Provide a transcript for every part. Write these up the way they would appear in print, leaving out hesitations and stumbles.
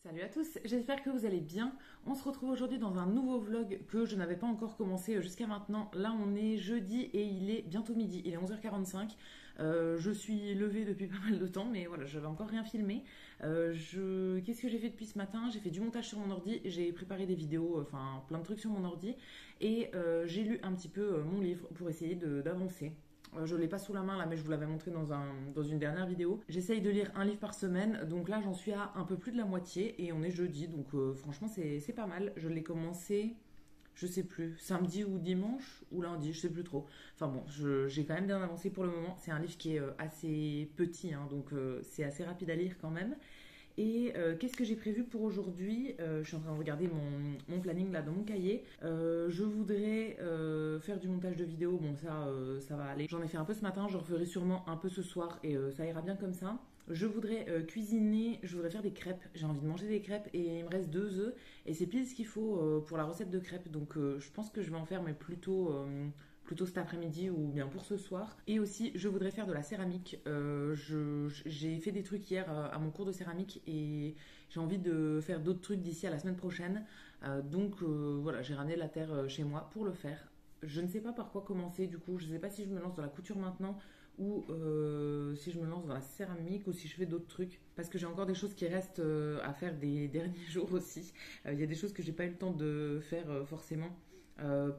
Salut à tous, j'espère que vous allez bien. On se retrouve aujourd'hui dans un nouveau vlog que je n'avais pas encore commencé jusqu'à maintenant. Là on est jeudi et il est bientôt midi, il est 11h45. Je suis levée depuis pas mal de temps mais voilà, j'avais encore rien filmé. Qu'est-ce que j'ai fait depuis ce matin? J'ai fait du montage sur mon ordi, j'ai préparé des vidéos, enfin plein de trucs sur mon ordi. Et j'ai lu un petit peu mon livre pour essayer d'avancer. Je ne l'ai pas sous la main là, mais je vous l'avais montré dans une dernière vidéo. J'essaye de lire un livre par semaine, donc là j'en suis à un peu plus de la moitié et on est jeudi, donc franchement c'est pas mal. Je l'ai commencé, je sais plus, samedi ou dimanche ou lundi, je sais plus trop. Enfin bon, j'ai quand même bien avancé pour le moment. C'est un livre qui est assez petit, hein, donc c'est assez rapide à lire quand même. Et qu'est-ce que j'ai prévu pour aujourd'hui? Je suis en train de regarder mon planning là dans mon cahier. Je voudrais faire du montage de vidéo. Bon, ça va aller. J'en ai fait un peu ce matin, je referai sûrement un peu ce soir et ça ira bien comme ça. Je voudrais cuisiner, je voudrais faire des crêpes. J'ai envie de manger des crêpes et il me reste 2 œufs. Et c'est pile ce qu'il faut pour la recette de crêpes. Donc je pense que je vais en faire, mais plutôt cet après-midi ou bien pour ce soir. Et aussi, je voudrais faire de la céramique. J'ai fait des trucs hier à mon cours de céramique et j'ai envie de faire d'autres trucs d'ici à la semaine prochaine. Donc voilà, j'ai ramené la terre chez moi pour le faire. Je ne sais pas par quoi commencer du coup. Je ne sais pas si je me lance dans la couture maintenant ou si je me lance dans la céramique ou si je fais d'autres trucs. Parce que j'ai encore des choses qui restent à faire des derniers jours aussi. Il y a des choses que j'ai pas eu le temps de faire forcément.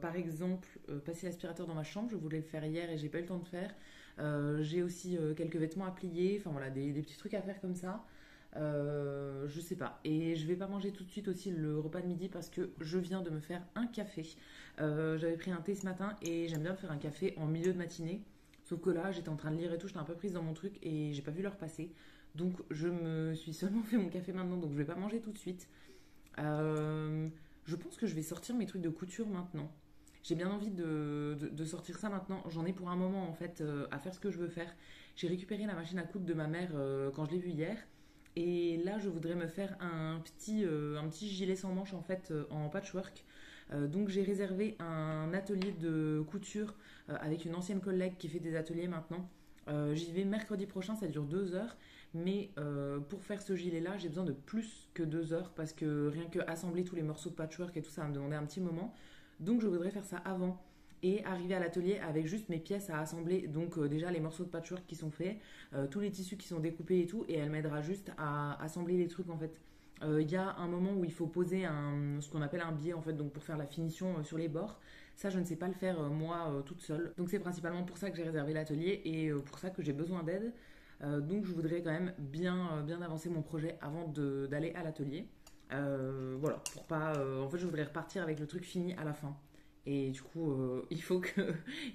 Par exemple, passer l'aspirateur dans ma chambre, je voulais le faire hier et j'ai pas eu le temps de faire. J'ai aussi quelques vêtements à plier, enfin voilà, des petits trucs à faire comme ça. Je sais pas. Et je vais pas manger tout de suite aussi le repas de midi parce que je viens de me faire un café. J'avais pris un thé ce matin et j'aime bien me faire un café en milieu de matinée. Sauf que là, j'étais en train de lire et tout, j'étais un peu prise dans mon truc et j'ai pas vu l'heure passer. Donc je me suis seulement fait mon café maintenant, donc je vais pas manger tout de suite. Je pense que je vais sortir mes trucs de couture maintenant. J'ai bien envie de sortir ça maintenant. J'en ai pour un moment en fait à faire ce que je veux faire. J'ai récupéré la machine à coudre de ma mère quand je l'ai vue hier. Et là, je voudrais me faire un petit gilet sans manches en fait en patchwork. Donc j'ai réservé un atelier de couture avec une ancienne collègue qui fait des ateliers maintenant. J'y vais mercredi prochain, ça dure 2 heures. Mais pour faire ce gilet-là, j'ai besoin de plus que 2 heures parce que rien que assembler tous les morceaux de patchwork et tout ça va me demander un petit moment. Donc je voudrais faire ça avant et arriver à l'atelier avec juste mes pièces à assembler. Donc déjà les morceaux de patchwork qui sont faits, tous les tissus qui sont découpés et tout. Et elle m'aidera juste à assembler les trucs en fait. Il y a un moment où il faut poser ce qu'on appelle un biais en fait, donc pour faire la finition sur les bords. Ça, je ne sais pas le faire moi toute seule. Donc c'est principalement pour ça que j'ai réservé l'atelier et pour ça que j'ai besoin d'aide. Donc je voudrais quand même bien avancer mon projet avant d'aller à l'atelier. Voilà, pour pas. En fait, je voudrais repartir avec le truc fini à la fin. Et du coup, il faut que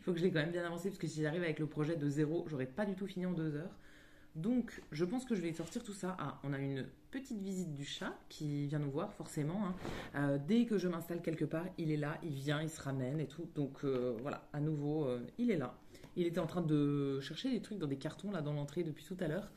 je l'ai quand même bien avancé parce que si j'arrive avec le projet de zéro, j'aurais pas du tout fini en 2 heures. Donc, je pense que je vais sortir tout ça. Ah, on a une petite visite du chat qui vient nous voir, forcément. Hein. Dès que je m'installe quelque part, il est là, il vient, il se ramène et tout. Donc, voilà, à nouveau, il est là. Il était en train de chercher des trucs dans des cartons, là, dans l'entrée depuis tout à l'heure.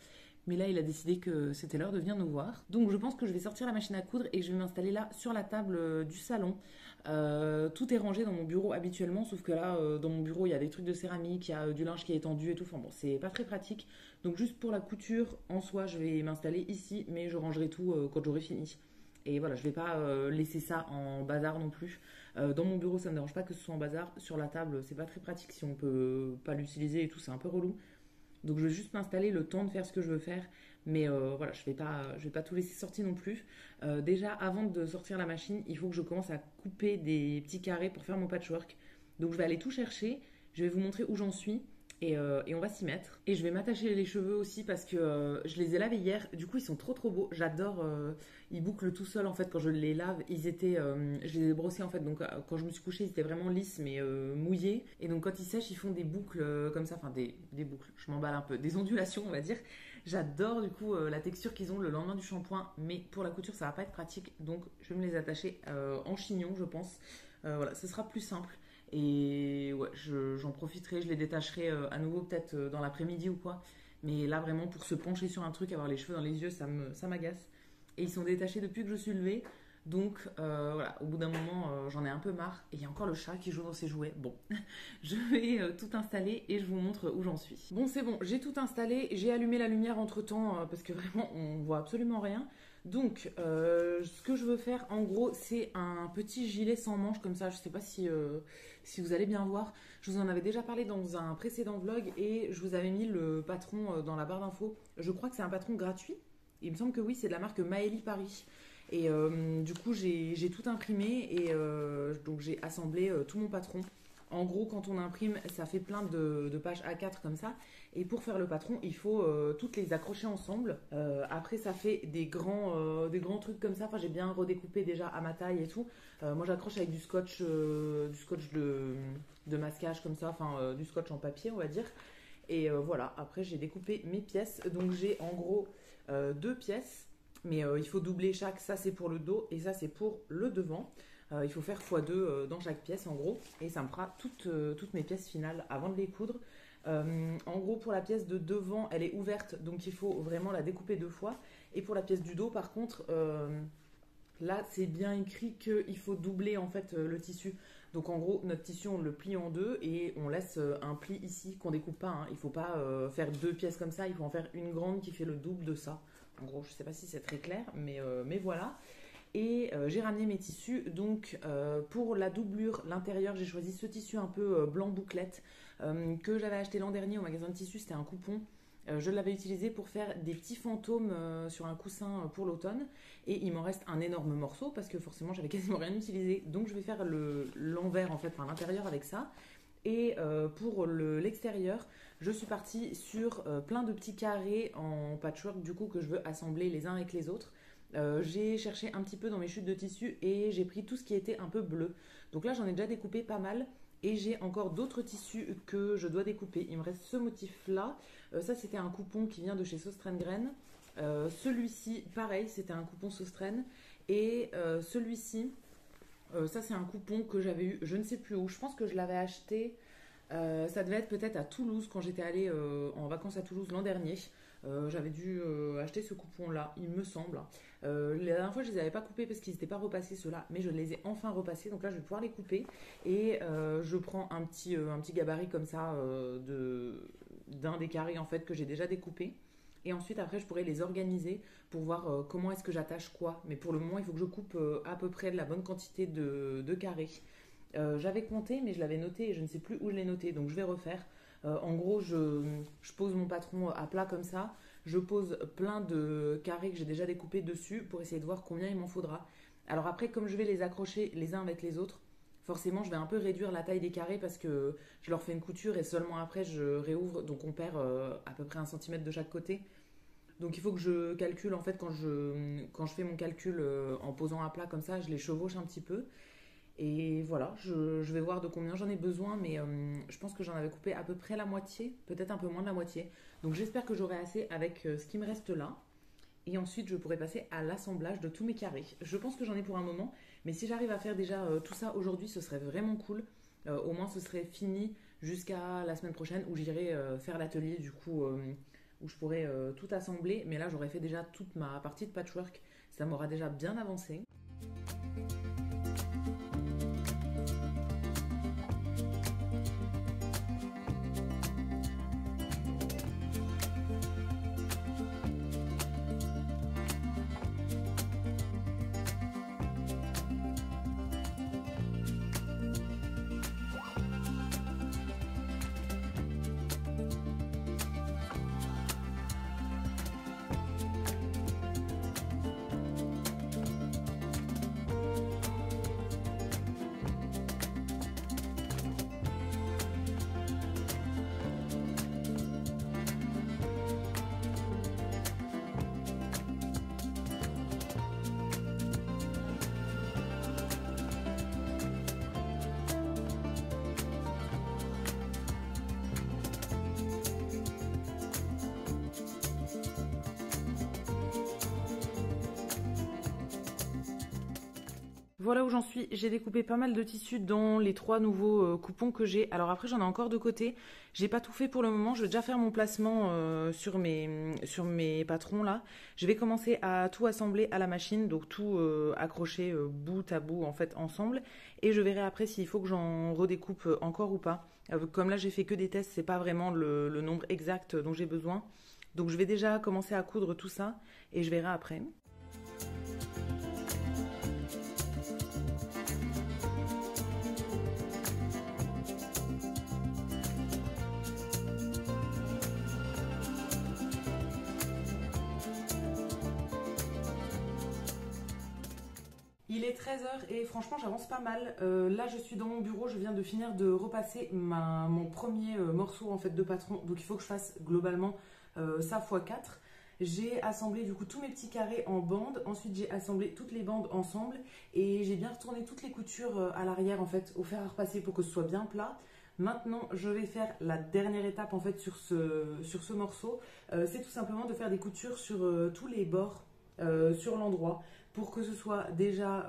Mais là, il a décidé que c'était l'heure de venir nous voir. Donc, je pense que je vais sortir la machine à coudre et je vais m'installer là, sur la table du salon. Tout est rangé dans mon bureau habituellement, sauf que là, dans mon bureau, il y a des trucs de céramique, il y a du linge qui est étendu et tout. Enfin bon, c'est pas très pratique. Donc, juste pour la couture, en soi, je vais m'installer ici, mais je rangerai tout quand j'aurai fini. Et voilà, je vais pas laisser ça en bazar non plus. Dans mon bureau, ça me dérange pas que ce soit en bazar. Sur la table, c'est pas très pratique si on peut pas l'utiliser et tout, c'est un peu relou. Donc je vais juste m'installer le temps de faire ce que je veux faire. Mais voilà, je vais pas tout laisser sortir non plus. Déjà, avant de sortir la machine, il faut que je commence à couper des petits carrés pour faire mon patchwork. Donc je vais aller tout chercher. Je vais vous montrer où j'en suis. Et on va s'y mettre. Et je vais m'attacher les cheveux aussi parce que je les ai lavés hier. Du coup, ils sont trop beaux. J'adore. Ils bouclent tout seuls en fait quand je les lave. Je les ai brossés en fait. Donc quand je me suis couchée, ils étaient vraiment lisses mais mouillés. Et donc quand ils sèchent, ils font des boucles comme ça. Enfin des boucles. Je m'emballe un peu. Des ondulations, on va dire. J'adore du coup la texture qu'ils ont le lendemain du shampoing. Mais pour la couture, ça va pas être pratique. Donc je vais me les attacher en chignon, je pense. Voilà, ce sera plus simple. Et ouais, j'en profiterai, je les détacherai à nouveau peut-être dans l'après-midi ou quoi. Mais là vraiment pour se pencher sur un truc, avoir les cheveux dans les yeux, ça m'agace. Et ils sont détachés depuis que je suis levée. Donc voilà, au bout d'un moment, j'en ai un peu marre. Et il y a encore le chat qui joue dans ses jouets. Bon, je vais tout installer et je vous montre où j'en suis. Bon, c'est bon, j'ai tout installé. J'ai allumé la lumière entre-temps parce que vraiment, on voit absolument rien. Donc, ce que je veux faire, en gros, c'est un petit gilet sans manches comme ça. Je ne sais pas si vous allez bien voir. Je vous en avais déjà parlé dans un précédent vlog et je vous avais mis le patron dans la barre d'infos. Je crois que c'est un patron gratuit. Il me semble que oui, c'est de la marque Maëlie Paris. Et du coup, j'ai tout imprimé et donc j'ai assemblé tout mon patron. En gros, quand on imprime, ça fait plein de pages A4 comme ça. Et pour faire le patron, il faut toutes les accrocher ensemble. Après, ça fait des grands trucs comme ça. Enfin, j'ai bien redécoupé déjà à ma taille et tout. Moi, j'accroche avec du scotch de masquage comme ça. Enfin, du scotch en papier, on va dire. Et voilà, après, j'ai découpé mes pièces. Donc, j'ai en gros deux pièces. Mais il faut doubler chaque. Ça, c'est pour le dos et ça, c'est pour le devant. Il faut faire x2 dans chaque pièce en gros et ça me fera toutes mes pièces finales avant de les coudre. En gros pour la pièce de devant elle est ouverte donc il faut vraiment la découper deux fois et pour la pièce du dos par contre là c'est bien écrit qu'il faut doubler en fait le tissu. Donc en gros notre tissu on le plie en deux et on laisse un pli ici qu'on découpe pas, hein. Il faut pas faire deux pièces comme ça, il faut en faire une grande qui fait le double de ça. En gros je sais pas si c'est très clair mais voilà. Et j'ai ramené mes tissus. Donc pour la doublure, l'intérieur, j'ai choisi ce tissu un peu blanc bouclette que j'avais acheté l'an dernier au magasin de tissus. C'était un coupon. Je l'avais utilisé pour faire des petits fantômes sur un coussin pour l'automne. Et il m'en reste un énorme morceau parce que forcément j'avais quasiment rien utilisé. Donc je vais faire l'envers en fait, enfin l'intérieur avec ça. Et pour l'extérieur, je suis partie sur plein de petits carrés en patchwork du coup que je veux assembler les uns avec les autres. J'ai cherché un petit peu dans mes chutes de tissu et j'ai pris tout ce qui était un peu bleu. Donc là j'en ai déjà découpé pas mal et j'ai encore d'autres tissus que je dois découper. Il me reste ce motif là. Ça c'était un coupon qui vient de chez Sostrengraine. Celui-ci pareil c'était un coupon Sostren. Et celui-ci ça c'est un coupon que j'avais eu je ne sais plus où. Je pense que je l'avais acheté. Ça devait être peut-être à Toulouse quand j'étais allée en vacances à Toulouse l'an dernier. J'avais dû acheter ce coupon là, il me semble. La dernière fois je les avais pas coupés parce qu'ils n'étaient pas repassés ceux-là, mais je les ai enfin repassés, donc là je vais pouvoir les couper. Et je prends un petit gabarit comme ça d'un des carrés en fait que j'ai déjà découpé. Et ensuite après je pourrais les organiser pour voir comment est-ce que j'attache quoi. Mais pour le moment il faut que je coupe à peu près de la bonne quantité de carrés. J'avais compté mais je l'avais noté et je ne sais plus où je l'ai noté, donc je vais refaire. En gros, je pose mon patron à plat comme ça. Je pose plein de carrés que j'ai déjà découpés dessus pour essayer de voir combien il m'en faudra. Alors après, comme je vais les accrocher les uns avec les autres, forcément, je vais un peu réduire la taille des carrés parce que je leur fais une couture et seulement après, je réouvre. Donc on perd à peu près 1 cm de chaque côté. Donc il faut que je calcule, en fait, quand je fais mon calcul en posant à plat comme ça, je les chevauche un petit peu. Et voilà, je vais voir de combien j'en ai besoin, mais je pense que j'en avais coupé à peu près la moitié, peut-être un peu moins de la moitié. Donc j'espère que j'aurai assez avec ce qui me reste là. Et ensuite, je pourrai passer à l'assemblage de tous mes carrés. Je pense que j'en ai pour un moment, mais si j'arrive à faire déjà tout ça aujourd'hui, ce serait vraiment cool. Au moins, ce serait fini jusqu'à la semaine prochaine où j'irai faire l'atelier, du coup, où je pourrai tout assembler. Mais là, j'aurais fait déjà toute ma partie de patchwork. Ça m'aura déjà bien avancé. Voilà où j'en suis. J'ai découpé pas mal de tissus dans les 3 nouveaux coupons que j'ai. Alors après, j'en ai encore de côté. J'ai pas tout fait pour le moment. Je vais déjà faire mon placement sur mes patrons là. Je vais commencer à tout assembler à la machine, donc tout accrocher bout à bout en fait ensemble. Et je verrai après s'il faut que j'en redécoupe encore ou pas. Comme là, j'ai fait que des tests, c'est pas vraiment le nombre exact dont j'ai besoin. Donc je vais déjà commencer à coudre tout ça et je verrai après. Il est 13 h et franchement j'avance pas mal. Là je suis dans mon bureau, je viens de finir de repasser mon premier morceau en fait de patron. Donc il faut que je fasse globalement ça x 4. J'ai assemblé du coup tous mes petits carrés en bandes. Ensuite j'ai assemblé toutes les bandes ensemble. Et j'ai bien retourné toutes les coutures à l'arrière en fait au fer à repasser pour que ce soit bien plat. Maintenant, je vais faire la dernière étape en fait sur ce morceau. C'est tout simplement de faire des coutures sur tous les bords, sur l'endroit, pour que ce soit déjà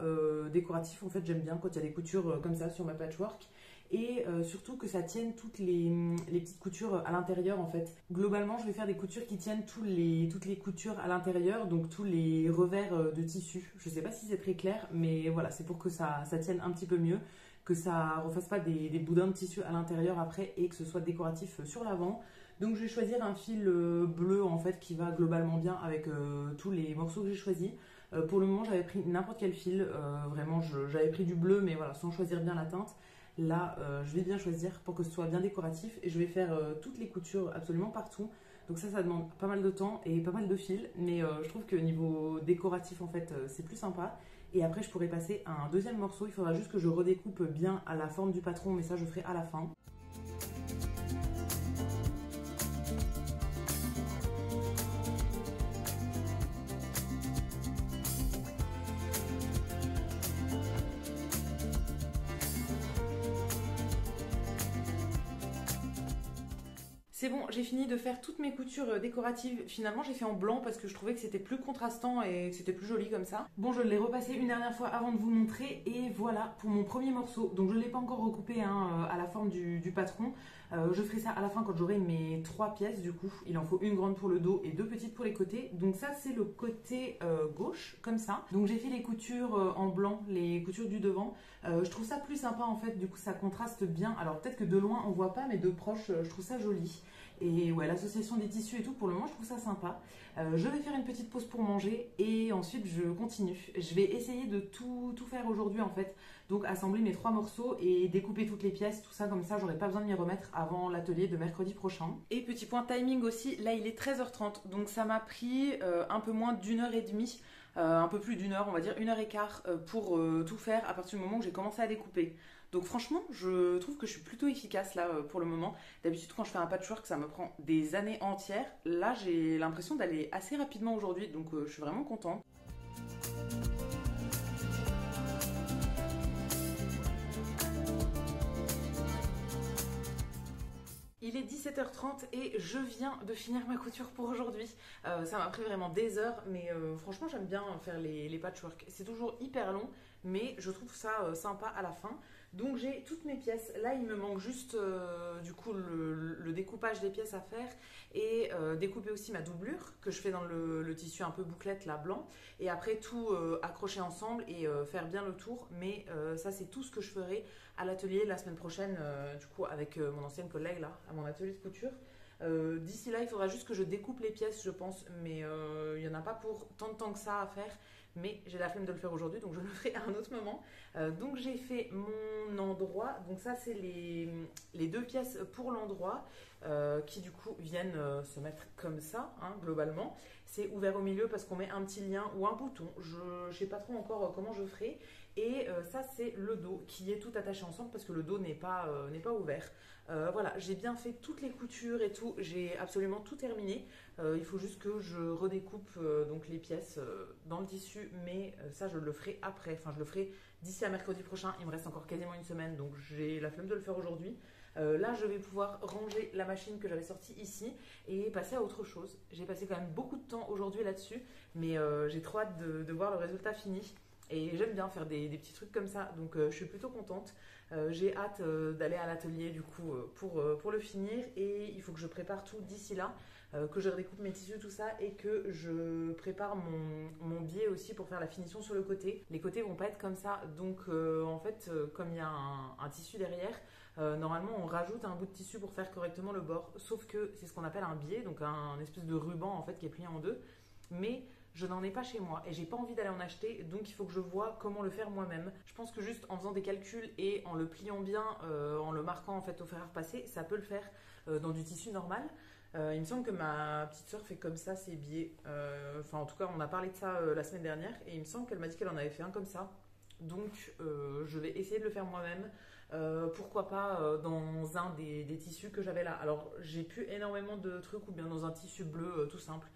décoratif. En fait, j'aime bien quand il y a des coutures comme ça sur ma patchwork. Et surtout que ça tienne toutes les petites coutures à l'intérieur en fait. Globalement, je vais faire des coutures qui tiennent toutes les coutures à l'intérieur, donc tous les revers de tissu. Je ne sais pas si c'est très clair, mais voilà, c'est pour que ça tienne un petit peu mieux, que ça ne refasse pas des boudins de tissu à l'intérieur après et que ce soit décoratif sur l'avant. Donc je vais choisir un fil bleu en fait qui va globalement bien avec tous les morceaux que j'ai choisis. Pour le moment j'avais pris n'importe quel fil, vraiment j'avais pris du bleu mais voilà sans choisir bien la teinte. Là je vais bien choisir pour que ce soit bien décoratif et je vais faire toutes les coutures absolument partout. Donc ça demande pas mal de temps et pas mal de fils, mais je trouve que niveau décoratif en fait c'est plus sympa. Et après je pourrais passer à un deuxième morceau, il faudra juste que je redécoupe bien à la forme du patron mais ça je ferai à la fin. C'est bon, j'ai fini de faire toutes mes coutures décoratives. Finalement, j'ai fait en blanc parce que je trouvais que c'était plus contrastant et que c'était plus joli comme ça. Bon, je l'ai repassé une dernière fois avant de vous montrer et voilà pour mon premier morceau. Donc, je ne l'ai pas encore recoupé hein, à la forme du patron. Je ferai ça à la fin quand j'aurai mes 3 pièces du coup. Il en faut une grande pour le dos et 2 petites pour les côtés. Donc ça, c'est le côté gauche, comme ça. Donc j'ai fait les coutures en blanc, les coutures du devant. Je trouve ça plus sympa en fait, du coup ça contraste bien. Alors peut-être que de loin on voit pas, mais de proche je trouve ça joli. Et ouais, l'association des tissus et tout, pour le moment je trouve ça sympa. Je vais faire une petite pause pour manger et ensuite je continue. Je vais essayer de tout faire aujourd'hui en fait. Donc assembler mes 3 morceaux et découper toutes les pièces, tout ça comme ça, j'aurai pas besoin de m'y remettre avant l'atelier de mercredi prochain. Et petit point timing aussi, là il est 13h30, donc ça m'a pris un peu moins d'1 h 30. Un peu plus d'1 heure, on va dire 1 h 15 pour tout faire à partir du moment où j'ai commencé à découper. Donc franchement, je trouve que je suis plutôt efficace là pour le moment. D'habitude quand je fais un patchwork, ça me prend des années entières. Là, j'ai l'impression d'aller assez rapidement aujourd'hui, donc je suis vraiment contente. Il est 17h30 et je viens de finir ma couture pour aujourd'hui. Ça m'a pris vraiment des heures, mais franchement j'aime bien faire les patchwork. C'est toujours hyper long, mais je trouve ça sympa à la fin. Donc j'ai toutes mes pièces. Là il me manque juste du coup le découpage des pièces à faire et découper aussi ma doublure que je fais dans le tissu un peu bouclette là blanc. Et après tout accrocher ensemble et faire bien le tour. Mais ça c'est tout ce que je ferai à l'atelier la semaine prochaine du coup avec mon ancienne collègue là à mon atelier de couture. D'ici là il faudra juste que je découpe les pièces je pense, mais il n'y en a pas pour tant de temps que ça à faire, mais j'ai la flemme de le faire aujourd'hui donc je le ferai à un autre moment. Donc j'ai fait mon endroit, donc ça c'est les 2 pièces pour l'endroit qui du coup viennent se mettre comme ça hein, globalement. C'est ouvert au milieu parce qu'on met un petit lien ou un bouton, je ne sais pas trop encore comment je ferai. Et ça c'est le dos qui est tout attaché ensemble parce que le dos n'est pas ouvert. Voilà, j'ai bien fait toutes les coutures et tout, j'ai absolument tout terminé. Il faut juste que je redécoupe donc les pièces dans le tissu, mais ça je le ferai après, enfin je le ferai d'ici à mercredi prochain. Il me reste encore quasiment une semaine donc j'ai la flemme de le faire aujourd'hui. Là je vais pouvoir ranger la machine que j'avais sortie ici et passer à autre chose. J'ai passé quand même beaucoup de temps aujourd'hui là-dessus, mais j'ai trop hâte de voir le résultat fini. Et j'aime bien faire des petits trucs comme ça, donc je suis plutôt contente. J'ai hâte d'aller à l'atelier du coup pour le finir et il faut que je prépare tout d'ici là, que je redécoupe mes tissus, tout ça, et que je prépare mon biais aussi pour faire la finition sur le côté. Les côtés vont pas être comme ça, donc en fait comme il y a un tissu derrière, normalement on rajoute un bout de tissu pour faire correctement le bord, sauf que c'est ce qu'on appelle un biais, donc un espèce de ruban en fait qui est plié en deux, mais je n'en ai pas chez moi et j'ai pas envie d'aller en acheter, donc il faut que je vois comment le faire moi-même. Je pense que juste en faisant des calculs et en le pliant bien, en le marquant en fait au fer à repasser, ça peut le faire dans du tissu normal. Il me semble que ma petite soeur fait comme ça ses biais. Enfin en tout cas on a parlé de ça la semaine dernière et il me semble qu'elle m'a dit qu'elle en avait fait un comme ça. Donc je vais essayer de le faire moi-même. Pourquoi pas dans un des tissus que j'avais là. Alors j'ai plus énormément de trucs ou bien dans un tissu bleu tout simple.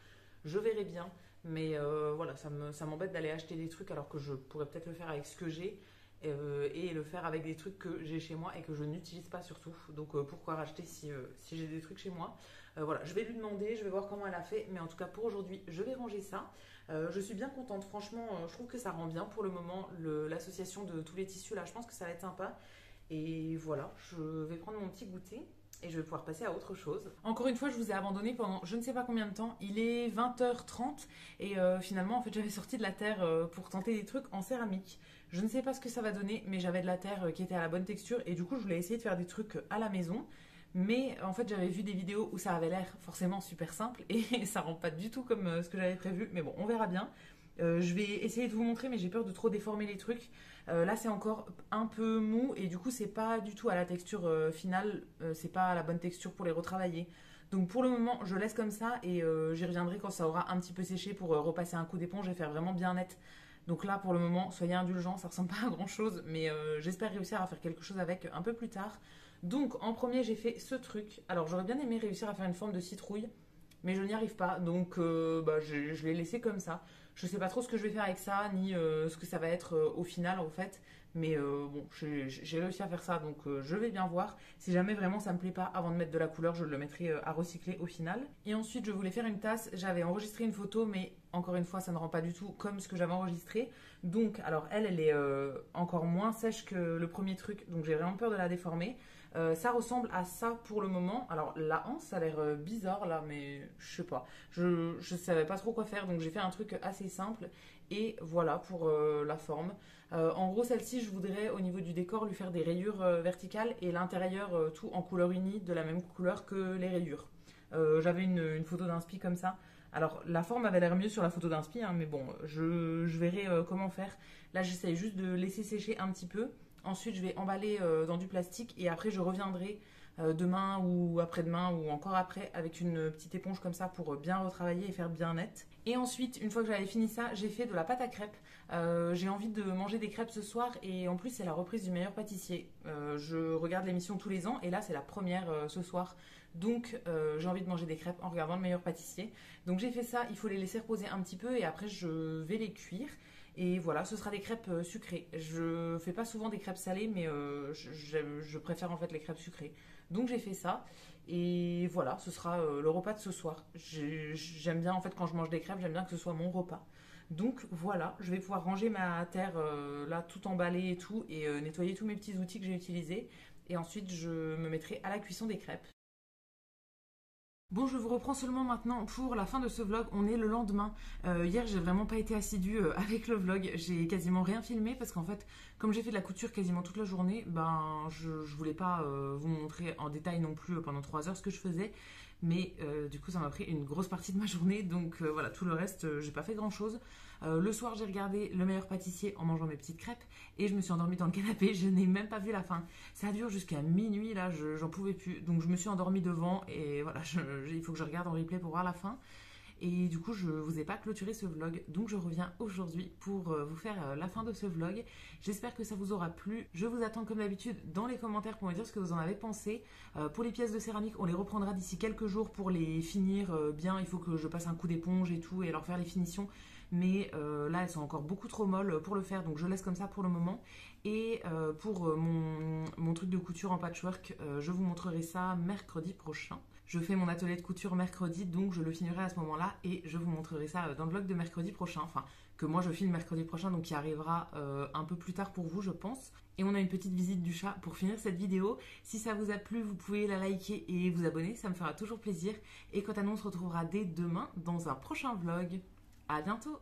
Je verrai bien. Mais voilà, ça m'embête d'aller acheter des trucs alors que je pourrais peut-être le faire avec ce que j'ai et le faire avec des trucs que j'ai chez moi et que je n'utilise pas surtout. Donc pourquoi racheter si j'ai des trucs chez moi. Voilà, je vais lui demander, je vais voir comment elle a fait. Mais en tout cas pour aujourd'hui, je vais ranger ça. Je suis bien contente, franchement, je trouve que ça rend bien pour le moment l'association de tous les tissus là. Je pense que ça va être sympa. Et voilà, je vais prendre mon petit goûter et je vais pouvoir passer à autre chose. Encore une fois, je vous ai abandonné pendant je ne sais pas combien de temps. Il est 20h30 et finalement, en fait, j'avais sorti de la terre pour tenter des trucs en céramique. Je ne sais pas ce que ça va donner, mais j'avais de la terre qui était à la bonne texture et du coup, je voulais essayer de faire des trucs à la maison. Mais en fait, j'avais vu des vidéos où ça avait l'air forcément super simple et ça rend pas du tout comme ce que j'avais prévu. Mais bon, on verra bien. Je vais essayer de vous montrer, mais j'ai peur de trop déformer les trucs. Là, c'est encore un peu mou et du coup, c'est pas du tout à la texture finale. C'est pas à la bonne texture pour les retravailler. Donc pour le moment, je laisse comme ça et j'y reviendrai quand ça aura un petit peu séché pour repasser un coup d'éponge et faire vraiment bien net. Donc là, pour le moment, soyez indulgents, ça ressemble pas à grand chose, mais j'espère réussir à faire quelque chose avec un peu plus tard. Donc en premier, j'ai fait ce truc. Alors j'aurais bien aimé réussir à faire une forme de citrouille, mais je n'y arrive pas, donc je l'ai laissé comme ça. Je sais pas trop ce que je vais faire avec ça, ni ce que ça va être au final en fait. Mais bon, j'ai réussi à faire ça, donc je vais bien voir. Si jamais vraiment ça me plaît pas, avant de mettre de la couleur, je le mettrai à recycler au final. Et ensuite, je voulais faire une tasse. J'avais enregistré une photo, mais encore une fois, ça ne rend pas du tout comme ce que j'avais enregistré. Donc, alors elle est encore moins sèche que le premier truc, donc j'ai vraiment peur de la déformer. Ça ressemble à ça pour le moment. Alors la hanse, ça a l'air bizarre là, mais je sais pas. Je savais pas trop quoi faire, donc j'ai fait un truc assez simple. Et voilà pour la forme. En gros, celle-ci, je voudrais au niveau du décor lui faire des rayures verticales et l'intérieur tout en couleur unie, de la même couleur que les rayures. J'avais une photo d'inspi comme ça. Alors la forme avait l'air mieux sur la photo d'inspi, hein, mais bon, je verrai comment faire. Là, j'essaye juste de laisser sécher un petit peu. Ensuite, je vais emballer dans du plastique et après, je reviendrai demain ou après-demain ou encore après avec une petite éponge comme ça pour bien retravailler et faire bien net. Et ensuite, une fois que j'avais fini ça, j'ai fait de la pâte à crêpes. J'ai envie de manger des crêpes ce soir et en plus, c'est la reprise du meilleur pâtissier. Je regarde l'émission tous les ans et là, c'est la première ce soir. Donc, j'ai envie de manger des crêpes en regardant le meilleur pâtissier. Donc, j'ai fait ça. Il faut les laisser reposer un petit peu et après, je vais les cuire. Et voilà, ce sera des crêpes sucrées. Je fais pas souvent des crêpes salées, mais je préfère en fait les crêpes sucrées. Donc j'ai fait ça. Et voilà, ce sera le repas de ce soir. J'aime bien en fait quand je mange des crêpes, j'aime bien que ce soit mon repas. Donc voilà, je vais pouvoir ranger ma terre là tout emballée et tout et nettoyer tous mes petits outils que j'ai utilisés. Et ensuite je me mettrai à la cuisson des crêpes. Bon, je vous reprends seulement maintenant pour la fin de ce vlog. On est le lendemain. Hier, j'ai vraiment pas été assidue avec le vlog. J'ai quasiment rien filmé parce qu'en fait, comme j'ai fait de la couture quasiment toute la journée, ben je voulais pas vous montrer en détail non plus pendant 3 heures ce que je faisais. Mais du coup, ça m'a pris une grosse partie de ma journée. Donc voilà, tout le reste, j'ai pas fait grand chose. Le soir, j'ai regardé Le Meilleur Pâtissier en mangeant mes petites crêpes et je me suis endormie dans le canapé. Je n'ai même pas vu la fin. Ça dure jusqu'à minuit, là, j'en pouvais plus. Donc je me suis endormie devant et voilà, il faut que je regarde en replay pour voir la fin. Et du coup, je vous ai pas clôturé ce vlog, donc je reviens aujourd'hui pour vous faire la fin de ce vlog. J'espère que ça vous aura plu. Je vous attends comme d'habitude dans les commentaires pour me dire ce que vous en avez pensé. Pour les pièces de céramique, on les reprendra d'ici quelques jours pour les finir bien. Il faut que je passe un coup d'éponge et tout et leur faire les finitions. Mais là, elles sont encore beaucoup trop molles pour le faire, donc je laisse comme ça pour le moment. Et pour mon truc de couture en patchwork, je vous montrerai ça mercredi prochain. Je fais mon atelier de couture mercredi, donc je le finirai à ce moment-là et je vous montrerai ça dans le vlog de mercredi prochain. Enfin, que moi je filme mercredi prochain, donc qui arrivera un peu plus tard pour vous, je pense. Et on a une petite visite du chat pour finir cette vidéo. Si ça vous a plu, vous pouvez la liker et vous abonner, ça me fera toujours plaisir. Et quant à nous, on se retrouvera dès demain dans un prochain vlog. À bientôt!